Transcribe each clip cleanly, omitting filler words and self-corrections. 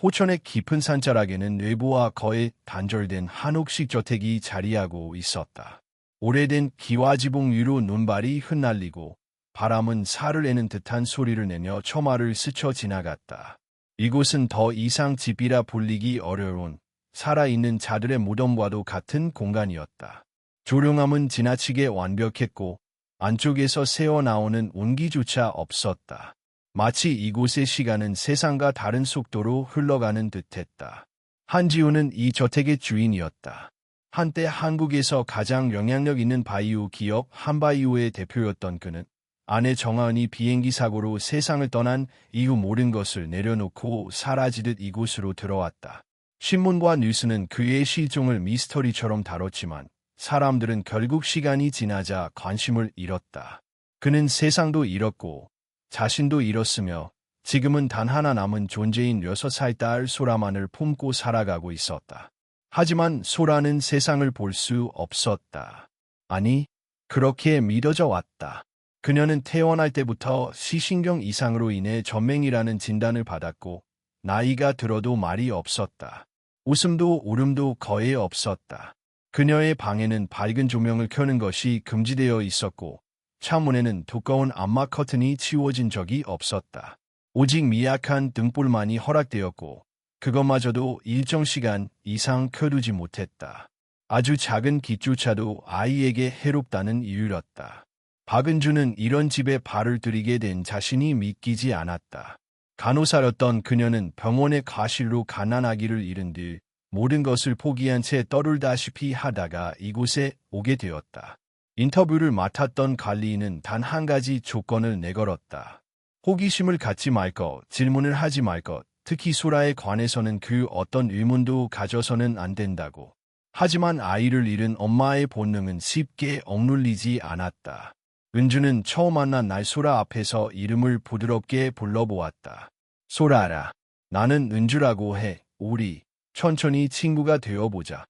포천의 깊은 산자락에는 외부와 거의 단절된 한옥식 저택이 자리하고 있었다. 오래된 기와지붕 위로 눈발이 흩날리고 바람은 살을 내는 듯한 소리를 내며 처마를 스쳐 지나갔다. 이곳은 더 이상 집이라 불리기 어려운 살아있는 자들의 무덤과도 같은 공간이었다. 조용함은 지나치게 완벽했고 안쪽에서 새어나오는 온기조차 없었다. 마치 이곳의 시간은 세상과 다른 속도로 흘러가는 듯했다. 한지우는 이 저택의 주인이었다. 한때 한국에서 가장 영향력 있는 바이오 기업 한바이오의 대표였던 그는 아내 정아은이 비행기 사고로 세상을 떠난 이후 모든 것을 내려놓고 사라지듯 이곳으로 들어왔다. 신문과 뉴스는 그의 실종을 미스터리처럼 다뤘지만 사람들은 결국 시간이 지나자 관심을 잃었다. 그는 세상도 잃었고 자신도 잃었으며 지금은 단 하나 남은 존재인 6살 딸 소라만을 품고 살아가고 있었다. 하지만 소라는 세상을 볼 수 없었다. 아니, 그렇게 믿어져 왔다. 그녀는 태어날 때부터 시신경 이상으로 인해 전맹이라는 진단을 받았고 나이가 들어도 말이 없었다. 웃음도 울음도 거의 없었다. 그녀의 방에는 밝은 조명을 켜는 것이 금지되어 있었고 창문에는 두꺼운 암막 커튼이 치워진 적이 없었다. 오직 미약한 등불만이 허락되었고 그것마저도 일정 시간 이상 켜두지 못했다. 아주 작은 빛조차도 아이에게 해롭다는 이유였다. 박은주는 이런 집에 발을 들이게 된 자신이 믿기지 않았다. 간호사였던 그녀는 병원의 과실로 갓난아기를 잃은 뒤 모든 것을 포기한 채 떠돌다시피 하다가 이곳에 오게 되었다. 인터뷰를 맡았던 관리인은 단 한 가지 조건을 내걸었다. 호기심을 갖지 말 것, 질문을 하지 말 것, 특히 소라에 관해서는 그 어떤 의문도 가져서는 안 된다고. 하지만 아이를 잃은 엄마의 본능은 쉽게 억눌리지 않았다. 은주는 처음 만난 날 소라 앞에서 이름을 부드럽게 불러보았다. 소라라, 나는 은주라고 해. 우리 천천히 친구가 되어보자.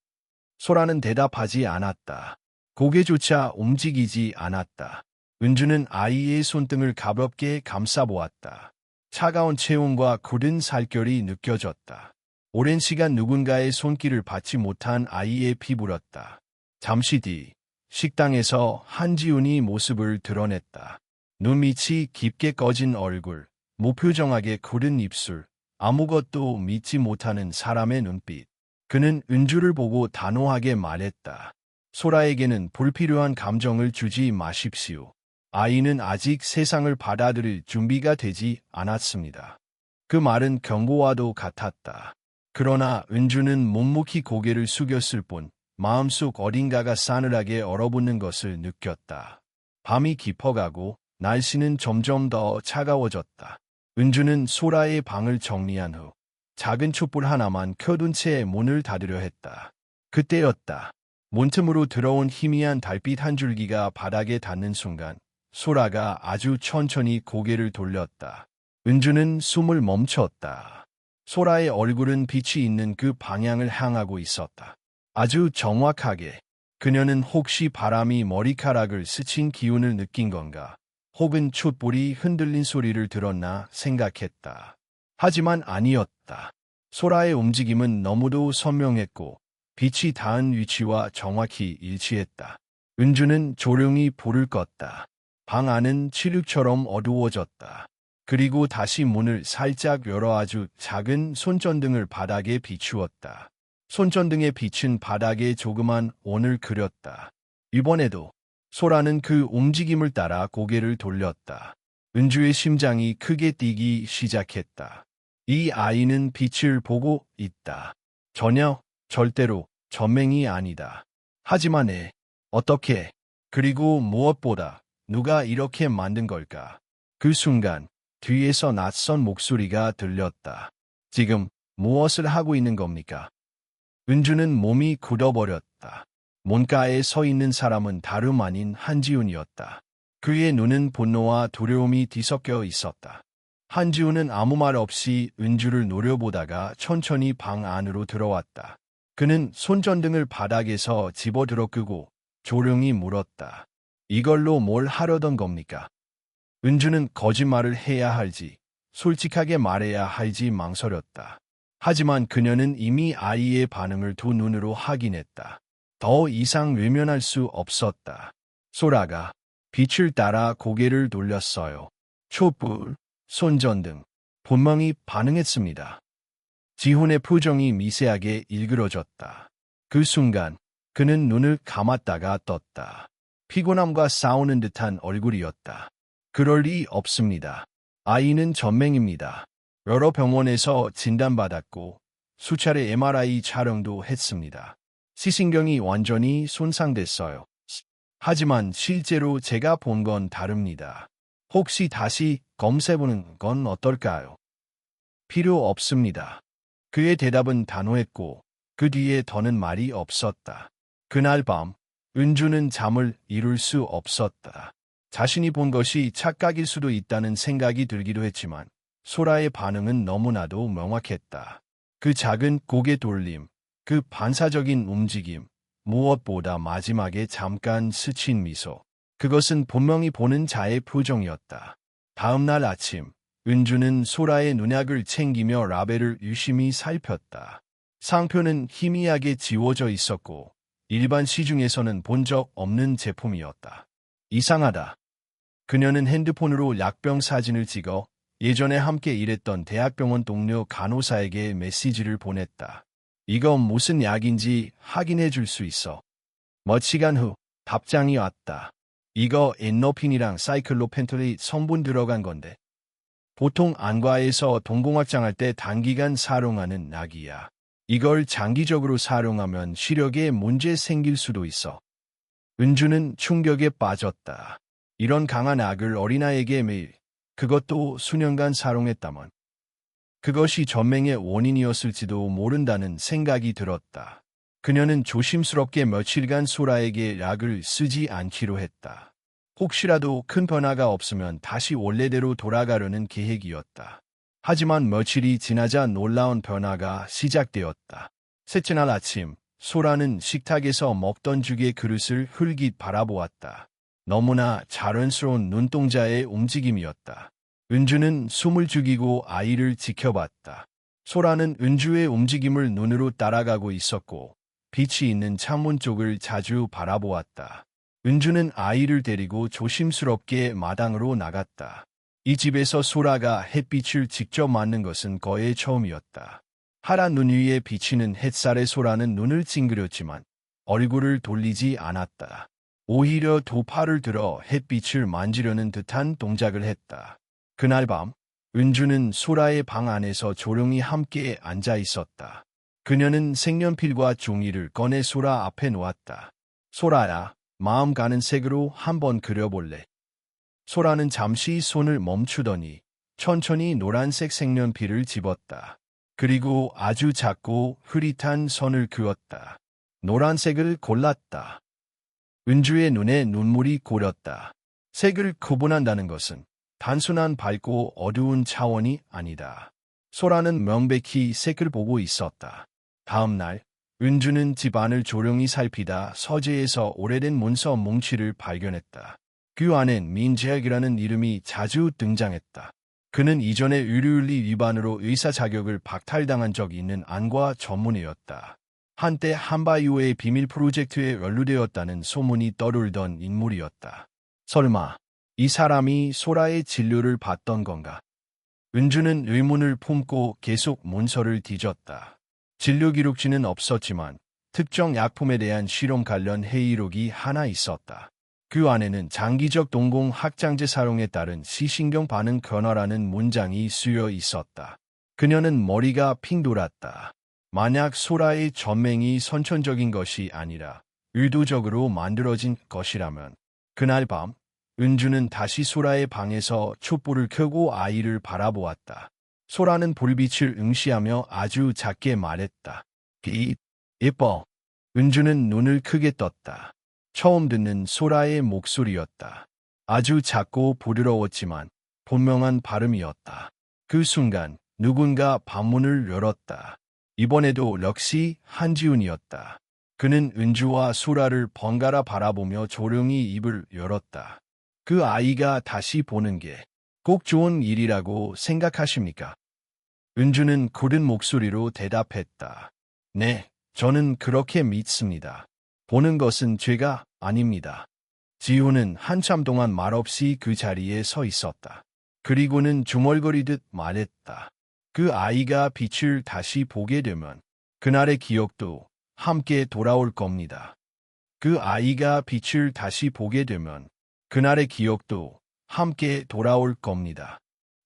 소라는 대답하지 않았다. 고개조차 움직이지 않았다. 은주는 아이의 손등을 가볍게 감싸보았다. 차가운 체온과 굳은 살결이 느껴졌다. 오랜 시간 누군가의 손길을 받지 못한 아이의 피부였다. 잠시 뒤 식당에서 한지훈이 모습을 드러냈다. 눈밑이 깊게 꺼진 얼굴, 무표정하게 굳은 입술, 아무것도 믿지 못하는 사람의 눈빛. 그는 은주를 보고 단호하게 말했다. 소라에게는 불필요한 감정을 주지 마십시오. 아이는 아직 세상을 받아들일 준비가 되지 않았습니다. 그 말은 경고와도 같았다. 그러나 은주는 묵묵히 고개를 숙였을 뿐 마음속 어딘가가 싸늘하게 얼어붙는 것을 느꼈다. 밤이 깊어가고 날씨는 점점 더 차가워졌다. 은주는 소라의 방을 정리한 후 작은 촛불 하나만 켜둔 채 문을 닫으려 했다. 그때였다. 문틈으로 들어온 희미한 달빛 한 줄기가 바닥에 닿는 순간 소라가 아주 천천히 고개를 돌렸다. 은주는 숨을 멈췄다. 소라의 얼굴은 빛이 있는 그 방향을 향하고 있었다. 아주 정확하게. 그녀는 혹시 바람이 머리카락을 스친 기운을 느낀 건가? 혹은 촛불이 흔들린 소리를 들었나 생각했다. 하지만 아니었다. 소라의 움직임은 너무도 선명했고 빛이 닿은 위치와 정확히 일치했다. 은주는 조용히 불을 껐다. 방 안은 칠흑처럼 어두워졌다. 그리고 다시 문을 살짝 열어 아주 작은 손전등을 바닥에 비추었다. 손전등의 빛은 바닥에 조그만 원을 그렸다. 이번에도 소라는 그 움직임을 따라 고개를 돌렸다. 은주의 심장이 크게 뛰기 시작했다. 이 아이는 빛을 보고 있다. 절대로 전맹이 아니다. 하지만 어떻게, 그리고 무엇보다 누가 이렇게 만든 걸까? 그 순간 뒤에서 낯선 목소리가 들렸다. 지금 무엇을 하고 있는 겁니까? 은주는 몸이 굳어버렸다. 문가에 서 있는 사람은 다름 아닌 한지훈이었다. 그의 눈은 분노와 두려움이 뒤섞여 있었다. 한지훈은 아무 말 없이 은주를 노려보다가 천천히 방 안으로 들어왔다. 그는 손전등을 바닥에서 집어들어 끄고 조용히 물었다. 이걸로 뭘 하려던 겁니까? 은주는 거짓말을 해야 할지, 솔직하게 말해야 할지 망설였다. 하지만 그녀는 이미 아이의 반응을 두 눈으로 확인했다. 더 이상 외면할 수 없었다. 소라가 빛을 따라 고개를 돌렸어요. 촛불, 손전등, 분명히 반응했습니다. 지훈의 표정이 미세하게 일그러졌다. 그 순간 그는 눈을 감았다가 떴다. 피곤함과 싸우는 듯한 얼굴이었다. 그럴 리 없습니다. 아이는 전맹입니다. 여러 병원에서 진단받았고 수차례 MRI 촬영도 했습니다. 시신경이 완전히 손상됐어요. 하지만 실제로 제가 본 건 다릅니다. 혹시 다시 검사해보는 건 어떨까요? 필요 없습니다. 그의 대답은 단호했고 그 뒤에 더는 말이 없었다. 그날 밤 은주는 잠을 이룰 수 없었다. 자신이 본 것이 착각일 수도 있다는 생각이 들기도 했지만 소라의 반응은 너무나도 명확했다. 그 작은 고개 돌림, 그 반사적인 움직임, 무엇보다 마지막에 잠깐 스친 미소. 그것은 분명히 보는 자의 표정이었다. 다음 날 아침, 은주는 소라의 눈약을 챙기며 라벨을 유심히 살폈다. 상표는 희미하게 지워져 있었고 일반 시중에서는 본 적 없는 제품이었다. 이상하다. 그녀는 핸드폰으로 약병 사진을 찍어 예전에 함께 일했던 대학병원 동료 간호사에게 메시지를 보냈다. 이거 무슨 약인지 확인해 줄 수 있어. 몇 시간 후 답장이 왔다. 이거 엔노핀이랑 사이클로펜톨이 성분 들어간 건데. 보통 안과에서 동공확장할 때 단기간 사용하는 약이야. 이걸 장기적으로 사용하면 시력에 문제 생길 수도 있어. 은주는 충격에 빠졌다. 이런 강한 약을 어린아이에게 매일, 그것도 수년간 사용했다면 그것이 전맹의 원인이었을지도 모른다는 생각이 들었다. 그녀는 조심스럽게 며칠간 소라에게 약을 쓰지 않기로 했다. 혹시라도 큰 변화가 없으면 다시 원래대로 돌아가려는 계획이었다. 하지만 며칠이 지나자 놀라운 변화가 시작되었다. 셋째 날 아침, 소라는 식탁에서 먹던 죽의 그릇을 흘깃 바라보았다. 너무나 자연스러운 눈동자의 움직임이었다. 은주는 숨을 죽이고 아이를 지켜봤다. 소라는 은주의 움직임을 눈으로 따라가고 있었고 빛이 있는 창문 쪽을 자주 바라보았다. 은주는 아이를 데리고 조심스럽게 마당으로 나갔다. 이 집에서 소라가 햇빛을 직접 맞는 것은 거의 처음이었다. 파란 눈 위에 비치는 햇살에 소라는 눈을 찡그렸지만 얼굴을 돌리지 않았다. 오히려 두 팔을 들어 햇빛을 만지려는 듯한 동작을 했다. 그날 밤, 은주는 소라의 방 안에서 조용히 함께 앉아 있었다. 그녀는 색연필과 종이를 꺼내 소라 앞에 놓았다. 소라야, 마음 가는 색으로 한번 그려볼래? 소라는 잠시 손을 멈추더니 천천히 노란색 색연필을 집었다. 그리고 아주 작고 흐릿한 선을 그었다. 노란색을 골랐다. 은주의 눈에 눈물이 고렸다. 색을 구분한다는 것은 단순한 밝고 어두운 차원이 아니다. 소라는 명백히 색을 보고 있었다. 다음 날, 은주는 집안을 조용히 살피다 서재에서 오래된 문서 뭉치를 발견했다. 그 안엔 민재학이라는 이름이 자주 등장했다. 그는 이전에 의료윤리 위반으로 의사 자격을 박탈당한 적이 있는 안과 전문의였다. 한때 한바이오의 비밀 프로젝트에 연루되었다는 소문이 떠돌던 인물이었다. 설마 이 사람이 소라의 진료를 받던 건가? 은주는 의문을 품고 계속 문서를 뒤졌다. 진료 기록지는 없었지만 특정 약품에 대한 실험 관련 회의록이 하나 있었다. 그 안에는 장기적 동공 확장제 사용에 따른 시신경 반응 변화라는 문장이 쓰여 있었다. 그녀는 머리가 핑 돌았다. 만약 소라의 전맹이 선천적인 것이 아니라 의도적으로 만들어진 것이라면 그날 밤 은주는 다시 소라의 방에서 촛불을 켜고 아이를 바라보았다. 소라는 불빛을 응시하며 아주 작게 말했다. 빛, 예뻐. 은주는 눈을 크게 떴다. 처음 듣는 소라의 목소리였다. 아주 작고 부드러웠지만 분명한 발음이었다. 그 순간 누군가 방문을 열었다. 이번에도 역시 한지훈이었다. 그는 은주와 소라를 번갈아 바라보며 조용히 입을 열었다. 그 아이가 다시 보는 게 꼭 좋은 일이라고 생각하십니까? 은주는 굳은 목소리로 대답했다. 네, 저는 그렇게 믿습니다. 보는 것은 죄가 아닙니다. 지훈은 한참 동안 말없이 그 자리에 서 있었다. 그리고는 중얼거리듯 말했다. 그 아이가 빛을 다시 보게 되면 그날의 기억도 함께 돌아올 겁니다. 그 아이가 빛을 다시 보게 되면 그날의 기억도 함께 돌아올 겁니다.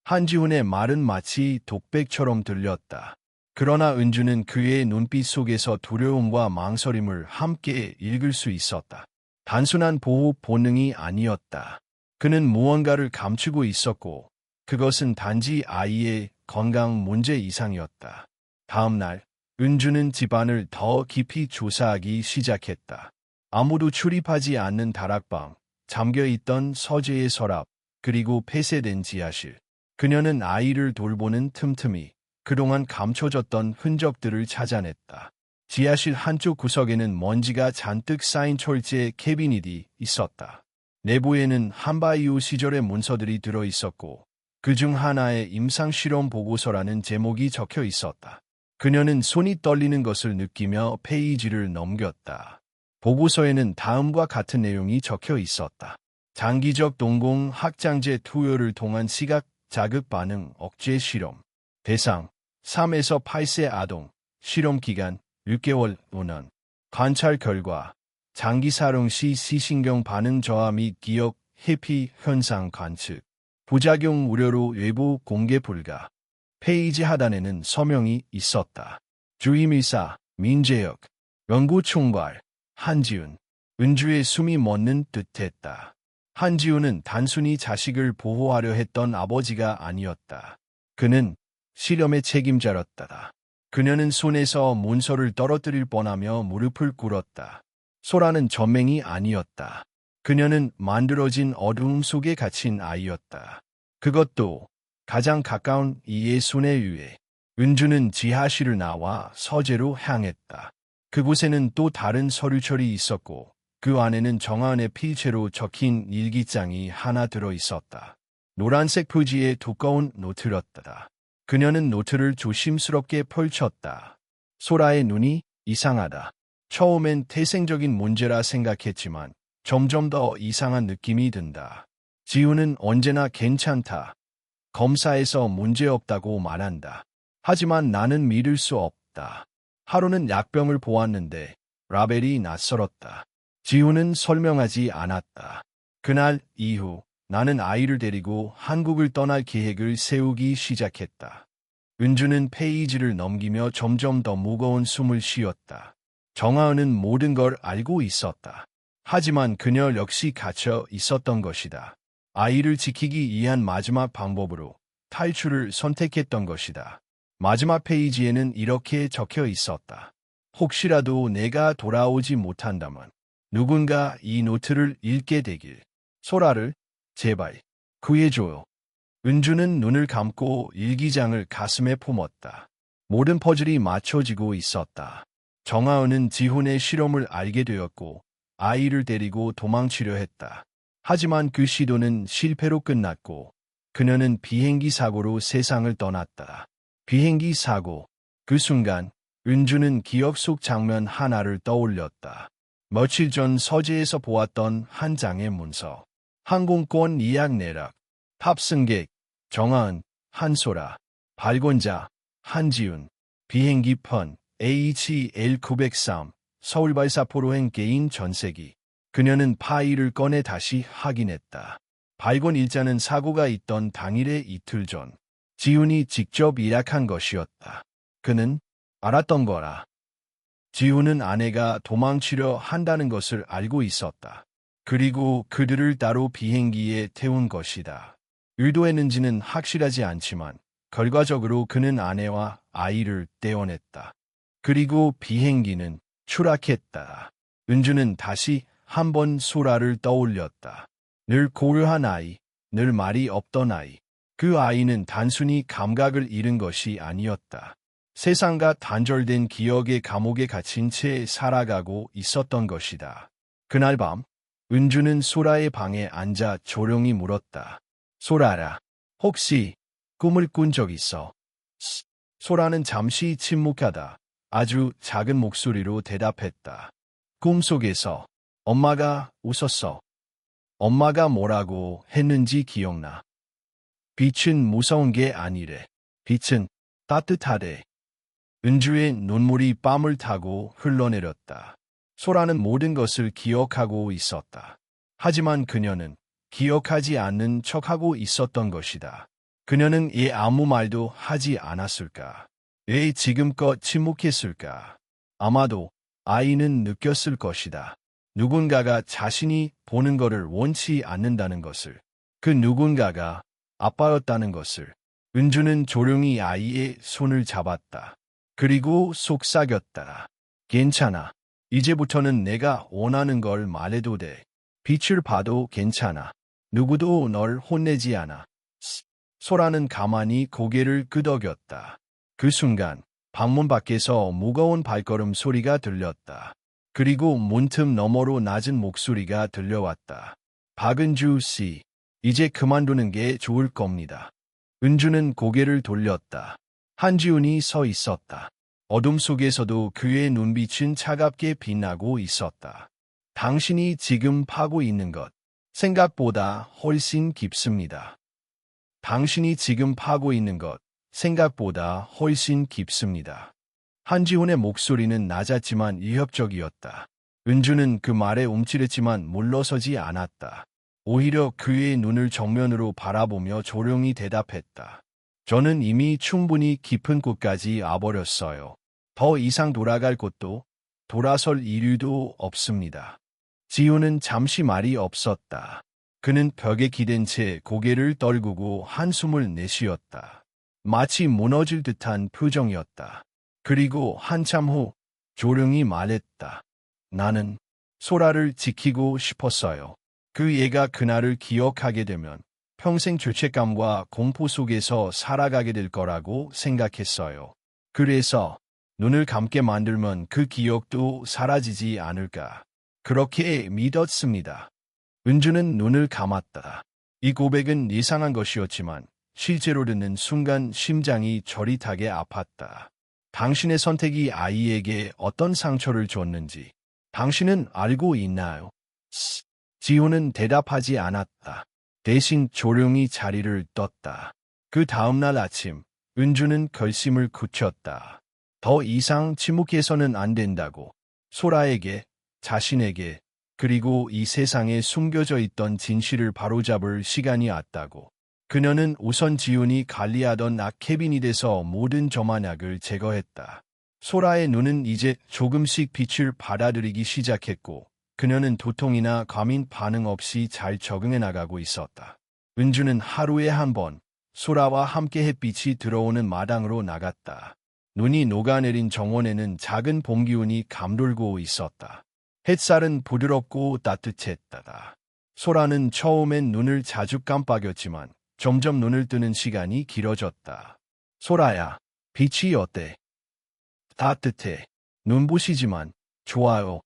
한지훈의 말은 마치 독백처럼 들렸다. 그러나 은주는 그의 눈빛 속에서 두려움과 망설임을 함께 읽을 수 있었다. 단순한 보호 본능이 아니었다. 그는 무언가를 감추고 있었고 그것은 단지 아이의 건강 문제 이상이었다. 다음 날 은주는 집안을 더 깊이 조사하기 시작했다. 아무도 출입하지 않는 다락방, 잠겨있던 서재의 서랍, 그리고 폐쇄된 지하실. 그녀는 아이를 돌보는 틈틈이 그동안 감춰졌던 흔적들을 찾아냈다. 지하실 한쪽 구석에는 먼지가 잔뜩 쌓인 철제 캐비닛이 있었다. 내부에는 한바이오 시절의 문서들이 들어있었고 그중 하나에 임상실험 보고서라는 제목이 적혀 있었다. 그녀는 손이 떨리는 것을 느끼며 페이지를 넘겼다. 보고서에는 다음과 같은 내용이 적혀 있었다. 장기적 동공 확장제 투여를 통한 시각 자극 반응 억제 실험. 대상 3에서 8세 아동. 실험 기간 6개월 5년. 관찰 결과 장기 사용 시 시신경 반응 저하 및 기억 회피 현상 관측. 부작용 우려로 외부 공개 불가. 페이지 하단에는 서명이 있었다. 주임의사 민재혁. 연구총괄 한지훈. 은주의 숨이 멎는 듯했다. 한지훈은 단순히 자식을 보호하려 했던 아버지가 아니었다. 그는 실험의 책임자였다. 그녀는 손에서 문서를 떨어뜨릴 뻔하며 무릎을 꿇었다. 소라는 전맹이 아니었다. 그녀는 만들어진 어두움 속에 갇힌 아이였다. 그것도 가장 가까운 이의 손에 의해. 은주는 지하실을 나와 서재로 향했다. 그곳에는 또 다른 서류철이 있었고 그 안에는 정하은의 필체로 적힌 일기장이 하나 들어 있었다. 노란색 표지에 두꺼운 노트였다. 그녀는 노트를 조심스럽게 펼쳤다. 소라의 눈이 이상하다. 처음엔 태생적인 문제라 생각했지만 점점 더 이상한 느낌이 든다. 지훈은 언제나 괜찮다. 검사에서 문제없다고 말한다. 하지만 나는 믿을 수 없다. 하루는 약병을 보았는데 라벨이 낯설었다. 지훈은 설명하지 않았다. 그날 이후 나는 아이를 데리고 한국을 떠날 계획을 세우기 시작했다. 은주는 페이지를 넘기며 점점 더 무거운 숨을 쉬었다. 정하은은 모든 걸 알고 있었다. 하지만 그녀 역시 갇혀 있었던 것이다. 아이를 지키기 위한 마지막 방법으로 탈출을 선택했던 것이다. 마지막 페이지에는 이렇게 적혀 있었다. 혹시라도 내가 돌아오지 못한다면 누군가 이 노트를 읽게 되길. 소라를 제발 구해줘요. 은주는 눈을 감고 일기장을 가슴에 품었다. 모든 퍼즐이 맞춰지고 있었다. 정하은은 지훈의 실험을 알게 되었고 아이를 데리고 도망치려 했다. 하지만 그 시도는 실패로 끝났고 그녀는 비행기 사고로 세상을 떠났다. 비행기 사고. 그 순간 은주는 기억 속 장면 하나를 떠올렸다. 며칠 전 서재에서 보았던 한 장의 문서. 항공권 예약 내역. 탑승객 정하은, 한소라. 발권자 한지훈. 비행기편 HL903 서울발사포로행 개인 전세기. 그녀는 파일을 꺼내 다시 확인했다. 발권 일자는 사고가 있던 당일의 이틀 전 지훈이 직접 예약한 것이었다. 그는 알았던 거라. 지훈은 아내가 도망치려 한다는 것을 알고 있었다. 그리고 그들을 따로 비행기에 태운 것이다. 의도했는지는 확실하지 않지만 결과적으로 그는 아내와 아이를 떼어냈다. 그리고 비행기는 추락했다. 은주는 다시 한번 소라를 떠올렸다. 늘 고요한 아이, 늘 말이 없던 아이. 그 아이는 단순히 감각을 잃은 것이 아니었다. 세상과 단절된 기억의 감옥에 갇힌 채 살아가고 있었던 것이다. 그날 밤, 은주는 소라의 방에 앉아 조용히 물었다. 소라라, 혹시 꿈을 꾼 적 있어? 소라는 잠시 침묵하다 아주 작은 목소리로 대답했다. 꿈속에서 엄마가 웃었어. 엄마가 뭐라고 했는지 기억나. 빛은 무서운 게 아니래. 빛은 따뜻하대. 은주의 눈물이 뺨을 타고 흘러내렸다. 소라는 모든 것을 기억하고 있었다. 하지만 그녀는 기억하지 않는 척하고 있었던 것이다. 그녀는 왜 아무 말도 하지 않았을까? 왜 지금껏 침묵했을까? 아마도 아이는 느꼈을 것이다. 누군가가 자신이 보는 것을 원치 않는다는 것을. 그 누군가가 아빠였다는 것을. 은주는 조용히 아이의 손을 잡았다. 그리고 속삭였다. 괜찮아. 이제부터는 내가 원하는 걸 말해도 돼. 빛을 봐도 괜찮아. 누구도 널 혼내지 않아. 소라는 가만히 고개를 끄덕였다. 그 순간 방문 밖에서 무거운 발걸음 소리가 들렸다. 그리고 문틈 너머로 낮은 목소리가 들려왔다. 박은주 씨, 이제 그만두는 게 좋을 겁니다. 은주는 고개를 돌렸다. 한지훈이 서 있었다. 어둠 속에서도 그의 눈빛은 차갑게 빛나고 있었다. 당신이 지금 파고 있는 것, 생각보다 훨씬 깊습니다. 당신이 지금 파고 있는 것, 생각보다 훨씬 깊습니다. 한지훈의 목소리는 낮았지만 위협적이었다. 은주는 그 말에 움츠렸지만 물러서지 않았다. 오히려 그의 눈을 정면으로 바라보며 조용히 대답했다. 저는 이미 충분히 깊은 곳까지 와버렸어요. 더 이상 돌아갈 곳도 돌아설 이유도 없습니다. 지훈은 잠시 말이 없었다. 그는 벽에 기댄 채 고개를 떨구고 한숨을 내쉬었다. 마치 무너질 듯한 표정이었다. 그리고 한참 후 조용히 말했다. 나는 소라를 지키고 싶었어요. 그 애가 그날을 기억하게 되면 평생 죄책감과 공포 속에서 살아가게 될 거라고 생각했어요. 그래서 눈을 감게 만들면 그 기억도 사라지지 않을까. 그렇게 믿었습니다. 은주는 눈을 감았다. 이 고백은 이상한 것이었지만 실제로 듣는 순간 심장이 저릿하게 아팠다. 당신의 선택이 아이에게 어떤 상처를 줬는지 당신은 알고 있나요? 지훈은 대답하지 않았다. 대신 조용히 자리를 떴다. 그 다음날 아침, 은주는 결심을 굳혔다. 더 이상 침묵해서는 안 된다고. 소라에게, 자신에게, 그리고 이 세상에 숨겨져 있던 진실을 바로잡을 시간이 왔다고. 그녀는 우선 지훈이 관리하던 캐비닛에서 모든 점안약을 제거했다. 소라의 눈은 이제 조금씩 빛을 받아들이기 시작했고 그녀는 두통이나 과민 반응 없이 잘 적응해 나가고 있었다. 은주는 하루에 한 번 소라와 함께 햇빛이 들어오는 마당으로 나갔다. 눈이 녹아내린 정원에는 작은 봄 기운이 감돌고 있었다. 햇살은 부드럽고 따뜻했다. 소라는 처음엔 눈을 자주 깜빡였지만 점점 눈을 뜨는 시간이 길어졌다. 소라야, 빛이 어때? 따뜻해. 눈부시지만 좋아요.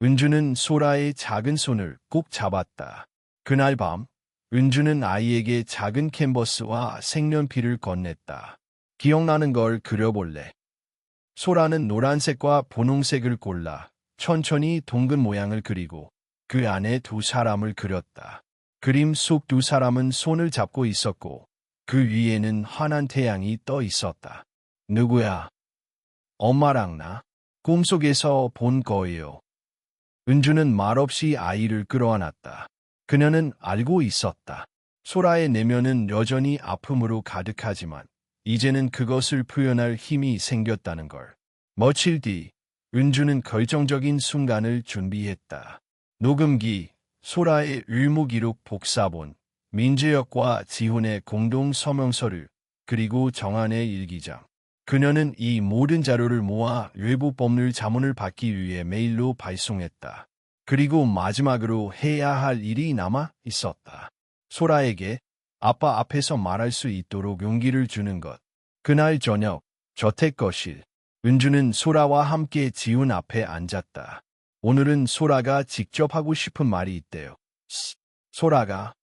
은주는 소라의 작은 손을 꼭 잡았다. 그날 밤, 은주는 아이에게 작은 캔버스와 색연필을 건넸다. 기억나는 걸 그려볼래. 소라는 노란색과 분홍색을 골라 천천히 동근 모양을 그리고 그 안에 두 사람을 그렸다. 그림 속 두 사람은 손을 잡고 있었고 그 위에는 환한 태양이 떠 있었다. 누구야? 엄마랑 나? 꿈속에서 본 거예요. 은주는 말없이 아이를 끌어안았다. 그녀는 알고 있었다. 소라의 내면은 여전히 아픔으로 가득하지만 이제는 그것을 표현할 힘이 생겼다는 걸. 며칠 뒤 은주는 결정적인 순간을 준비했다. 녹음기, 소라의 의무기록 복사본, 민재혁과 지훈의 공동 서명서를, 그리고 정한의 일기장. 그녀는 이 모든 자료를 모아 외부 법률 자문을 받기 위해 메일로 발송했다. 그리고 마지막으로 해야 할 일이 남아 있었다. 소라에게 아빠 앞에서 말할 수 있도록 용기를 주는 것. 그날 저녁, 저택 거실. 은주는 소라와 함께 지훈 앞에 앉았다. 오늘은 소라가 직접 하고 싶은 말이 있대요. 소라가.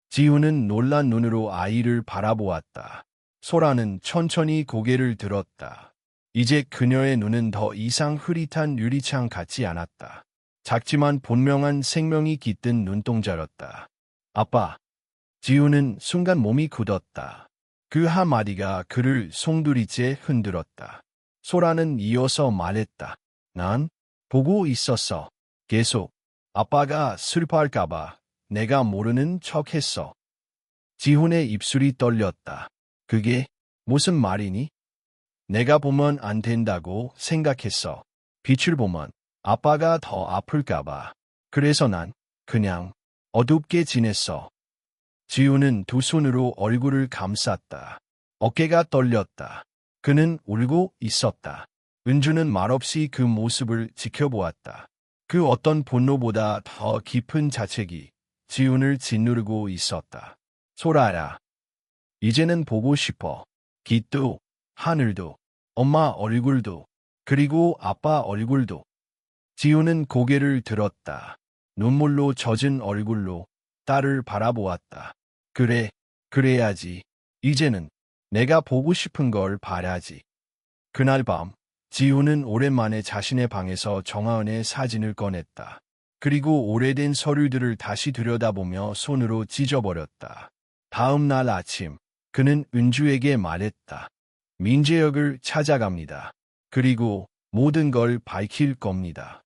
지훈은 놀란 눈으로 아이를 바라보았다. 소라는 천천히 고개를 들었다. 이제 그녀의 눈은 더 이상 흐릿한 유리창 같지 않았다. 작지만 분명한 생명이 깃든 눈동자였다. 아빠. 지우는 순간 몸이 굳었다. 그 한마디가 그를 송두리째 흔들었다. 소라는 이어서 말했다. 난 보고 있었어. 계속. 아빠가 슬퍼할까봐 내가 모르는 척했어. 지훈의 입술이 떨렸다. 그게 무슨 말이니? 내가 보면 안 된다고 생각했어. 빛을 보면 아빠가 더 아플까봐. 그래서 난 그냥 어둡게 지냈어. 지우는 두 손으로 얼굴을 감쌌다. 어깨가 떨렸다. 그는 울고 있었다. 은주는 말없이 그 모습을 지켜보았다. 그 어떤 분노보다 더 깊은 자책이 지훈을 짓누르고 있었다. 소라야. 이제는 보고 싶어. 빛도, 하늘도, 엄마 얼굴도, 그리고 아빠 얼굴도. 지훈은 고개를 들었다. 눈물로 젖은 얼굴로 딸을 바라보았다. 그래, 그래야지. 이제는 내가 보고 싶은 걸 봐야지. 그날 밤, 지훈은 오랜만에 자신의 방에서 정하은의 사진을 꺼냈다. 그리고 오래된 서류들을 다시 들여다보며 손으로 찢어버렸다. 다음 날 아침, 그는 은주에게 말했다. 민재혁을 찾아갑니다. 그리고 모든 걸 밝힐 겁니다.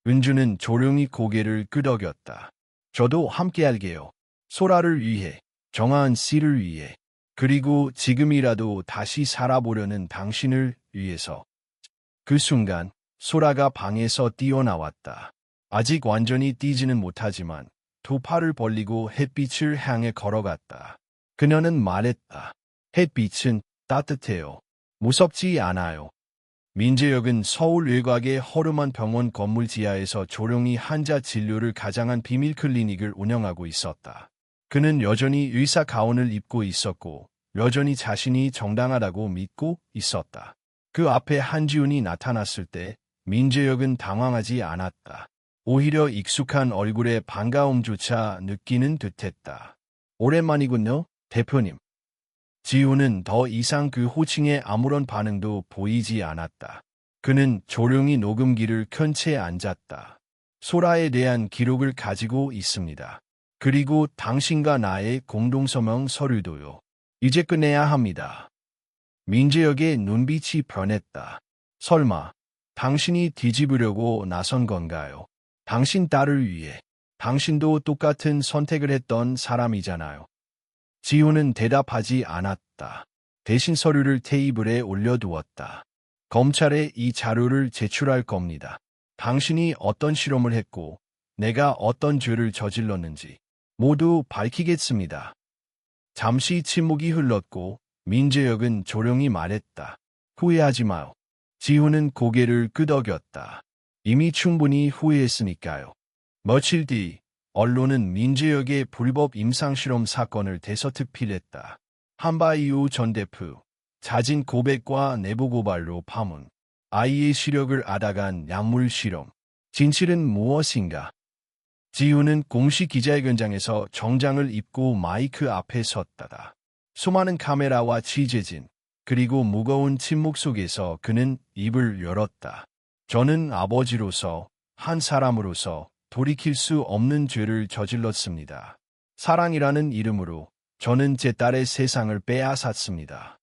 은주는 조용히 고개를 끄덕였다. 저도 함께할게요. 소라를 위해, 정하은 씨를 위해, 그리고 지금이라도 다시 살아보려는 당신을 위해서. 그 순간 소라가 방에서 뛰어나왔다. 아직 완전히 뛰지는 못하지만 두 팔을 벌리고 햇빛을 향해 걸어갔다. 그녀는 말했다. 햇빛은 따뜻해요. 무섭지 않아요. 민재혁은 서울 외곽의 허름한 병원 건물 지하에서 조용히 환자 진료를 가장한 비밀 클리닉을 운영하고 있었다. 그는 여전히 의사 가운을 입고 있었고 여전히 자신이 정당하다고 믿고 있었다. 그 앞에 한지훈이 나타났을 때 민재혁은 당황하지 않았다. 오히려 익숙한 얼굴에 반가움조차 느끼는 듯했다. 오랜만이군요, 대표님. 지훈은 더 이상 그 호칭에 아무런 반응도 보이지 않았다. 그는 조용히 녹음기를 켠 채 앉았다. 소라에 대한 기록을 가지고 있습니다. 그리고 당신과 나의 공동서명 서류도요. 이제 끝내야 합니다. 민재혁의 눈빛이 변했다. 설마 당신이 뒤집으려고 나선 건가요? 당신 딸을 위해. 당신도 똑같은 선택을 했던 사람이잖아요. 지훈은 대답하지 않았다. 대신 서류를 테이블에 올려두었다. 검찰에 이 자료를 제출할 겁니다. 당신이 어떤 실험을 했고 내가 어떤 죄를 저질렀는지 모두 밝히겠습니다. 잠시 침묵이 흘렀고 민재혁은 조용히 말했다. 후회하지 마요. 지훈은 고개를 끄덕였다. 이미 충분히 후회했으니까요. 며칠 뒤 언론은 민재혁의 불법 임상실험 사건을 대서특필했다. 한바이오 전 대표, 자진 고백과 내부 고발로 파문, 아이의 시력을 앗아간 약물 실험, 진실은 무엇인가? 지훈은 공식 기자회견장에서 정장을 입고 마이크 앞에 섰다. 수많은 카메라와 취재진, 그리고 무거운 침묵 속에서 그는 입을 열었다. 저는 아버지로서, 한 사람으로서 돌이킬 수 없는 죄를 저질렀습니다. 사랑이라는 이름으로 저는 제 딸의 세상을 빼앗았습니다.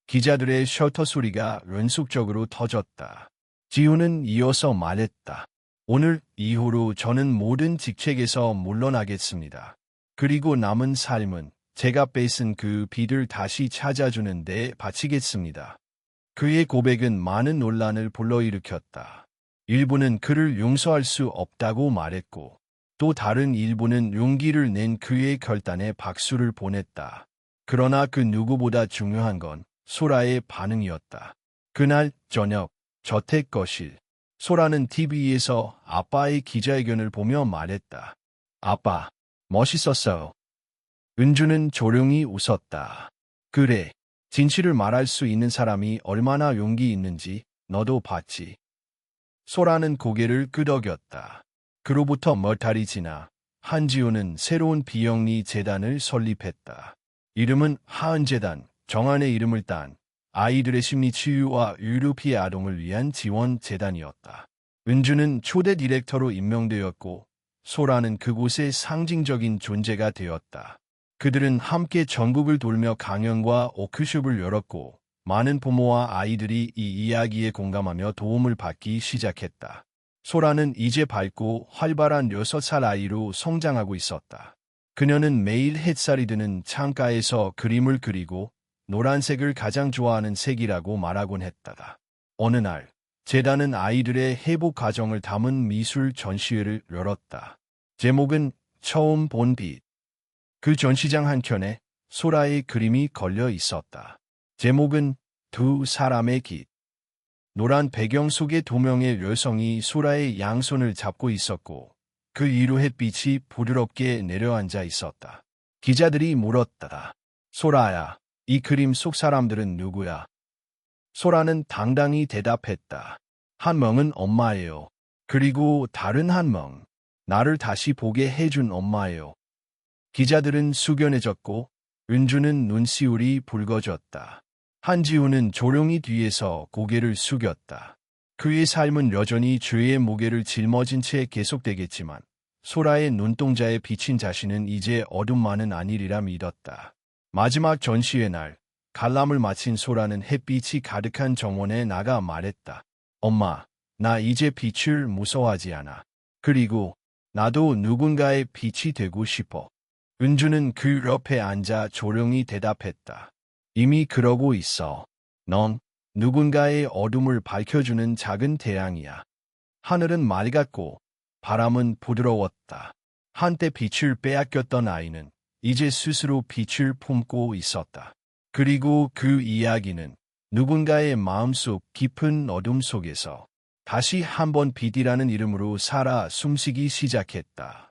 기자들의 셔터 소리가 연속적으로 터졌다. 지훈은 이어서 말했다. 오늘 이후로 저는 모든 직책에서 물러나겠습니다. 그리고 남은 삶은 제가 뺏은 그 빚을 다시 찾아주는 데 바치겠습니다. 그의 고백은 많은 논란을 불러일으켰다. 일부는 그를 용서할 수 없다고 말했고 또 다른 일부는 용기를 낸 그의 결단에 박수를 보냈다. 그러나 그 누구보다 중요한 건 소라의 반응이었다. 그날 저녁 저택 거실. 소라는 TV에서 아빠의 기자회견을 보며 말했다. 아빠, 멋있었어요. 은주는 조용히 웃었다. 그래, 진실을 말할 수 있는 사람이 얼마나 용기 있는지 너도 봤지. 소라는 고개를 끄덕였다. 그로부터 몇 달이 지나 한지호는 새로운 비영리 재단을 설립했다. 이름은 하은재단, 정한의 이름을 딴 아이들의 심리 치유와 의료 피해 아동을 위한 지원 재단이었다. 은주는 초대 디렉터로 임명되었고 소라는 그곳의 상징적인 존재가 되었다. 그들은 함께 전국을 돌며 강연과 워크숍을 열었고 많은 부모와 아이들이 이 이야기에 공감하며 도움을 받기 시작했다. 소라는 이제 밝고 활발한 6살 아이로 성장하고 있었다. 그녀는 매일 햇살이 드는 창가에서 그림을 그리고 노란색을 가장 좋아하는 색이라고 말하곤 했다. 어느 날 재단은 아이들의 회복 과정을 담은 미술 전시회를 열었다. 제목은 처음 본 빛. 그 전시장 한켠에 소라의 그림이 걸려 있었다. 제목은 두 사람의 깃. 노란 배경 속에 2명의 여성이 소라의 양손을 잡고 있었고 그 위로 햇빛이 부드럽게 내려앉아 있었다. 기자들이 물었다. 소라야, 이 그림 속 사람들은 누구야? 소라는 당당히 대답했다. 한 명은 엄마예요. 그리고 다른 한 명, 나를 다시 보게 해준 엄마예요. 기자들은 숙연해졌고 은주는 눈시울이 붉어졌다. 한지우는 조용히 뒤에서 고개를 숙였다. 그의 삶은 여전히 죄의 무게를 짊어진 채 계속되겠지만 소라의 눈동자에 비친 자신은 이제 어둠만은 아니리라 믿었다. 마지막 전시회 날 관람을 마친 소라는 햇빛이 가득한 정원에 나가 말했다. 엄마, 나 이제 빛을 무서워하지 않아. 그리고 나도 누군가의 빛이 되고 싶어. 은주는 그 옆에 앉아 조용히 대답했다. 이미 그러고 있어. 넌 누군가의 어둠을 밝혀주는 작은 태양이야. 하늘은 맑았고 바람은 부드러웠다. 한때 빛을 빼앗겼던 아이는 이제 스스로 빛을 품고 있었다. 그리고 그 이야기는 누군가의 마음속 깊은 어둠 속에서 다시 한번 빛이라는 이름으로 살아 숨쉬기 시작했다.